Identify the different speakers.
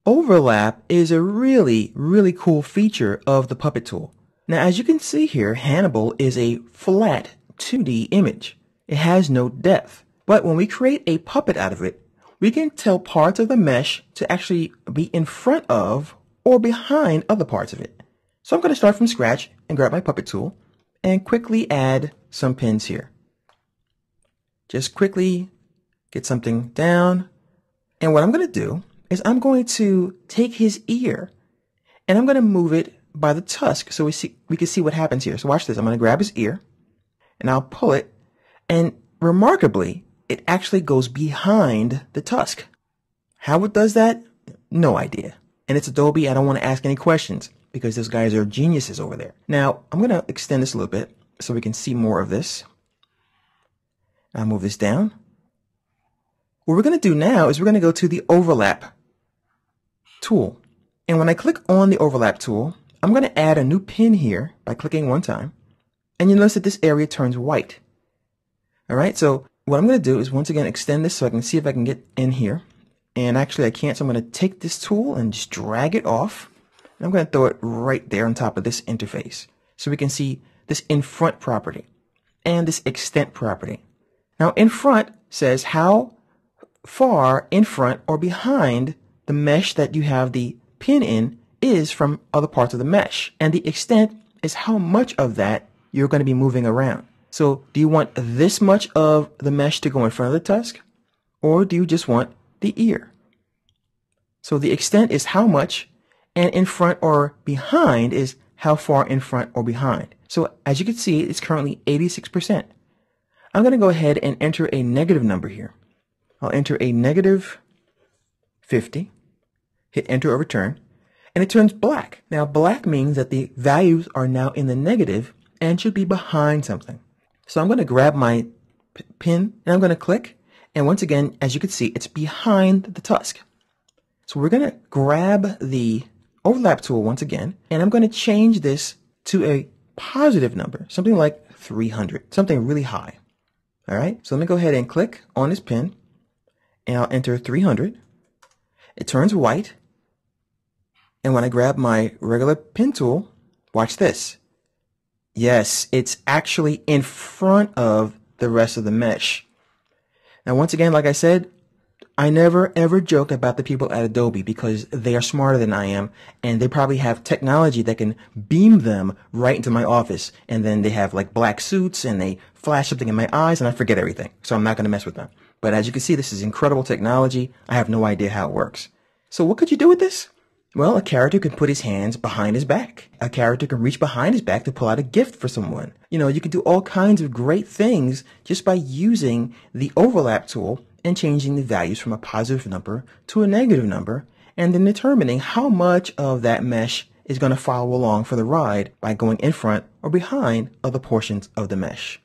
Speaker 1: Overlap is a really cool feature of the Puppet tool. Now, as you can see here, Hannibal is a flat 2D image. It has no depth. But when we create a puppet out of it, we can tell parts of the mesh to actually be in front of or behind other parts of it. So I'm going to start from scratch and grab my Puppet tool and quickly add some pins here. Just quickly get something down. And what I'm going to do is I'm going to take his ear and I'm going to move it by the tusk so we can see what happens here. So watch this. I'm going to grab his ear and I'll pull it, and remarkably, it actually goes behind the tusk. How it does that? No idea. And it's Adobe. I don't want to ask any questions because those guys are geniuses over there. Now, I'm going to extend this a little bit so we can see more of this. I'll move this down. What we're going to do now is we're going to go to the overlap tool. And when I click on the overlap tool, I'm going to add a new pin here by clicking one time. And you notice that this area turns white. All right, so what I'm going to do is once again extend this so I can see if I can get in here. And actually I can't, so I'm going to take this tool and just drag it off. And I'm going to throw it right there on top of this interface so we can see this in front property and this extent property. Now in front says how far in front or behind the mesh that you have the pin in is from other parts of the mesh. And the extent is how much of that you're going to be moving around. So do you want this much of the mesh to go in front of the tusk, or do you just want the ear? So the extent is how much, and in front or behind is how far in front or behind. So as you can see, it's currently 86%. I'm going to go ahead and enter a negative number here. I'll enter a negative 50, hit enter or return, and it turns black. Now black means that the values are now in the negative and should be behind something. So I'm going to grab my pin and I'm going to click, and once again, as you can see, it's behind the tusk. So we're going to grab the overlap tool once again, and I'm going to change this to a positive number, something like 300, something really high. All right, so let me go ahead and click on this pin, and I'll enter 300. It turns white. And when I grab my regular pin tool, watch this. Yes, it's actually in front of the rest of the mesh. Now, once again, like I said, I never ever joke about the people at Adobe because they are smarter than I am, and they probably have technology that can beam them right into my office, and then they have like black suits and they flash something in my eyes and I forget everything. So I'm not going to mess with them. But as you can see, this is incredible technology. I have no idea how it works. So what could you do with this? Well, a character can put his hands behind his back. A character can reach behind his back to pull out a gift for someone. You know, you can do all kinds of great things just by using the overlap tool and changing the values from a positive number to a negative number, and then determining how much of that mesh is going to follow along for the ride by going in front or behind other portions of the mesh.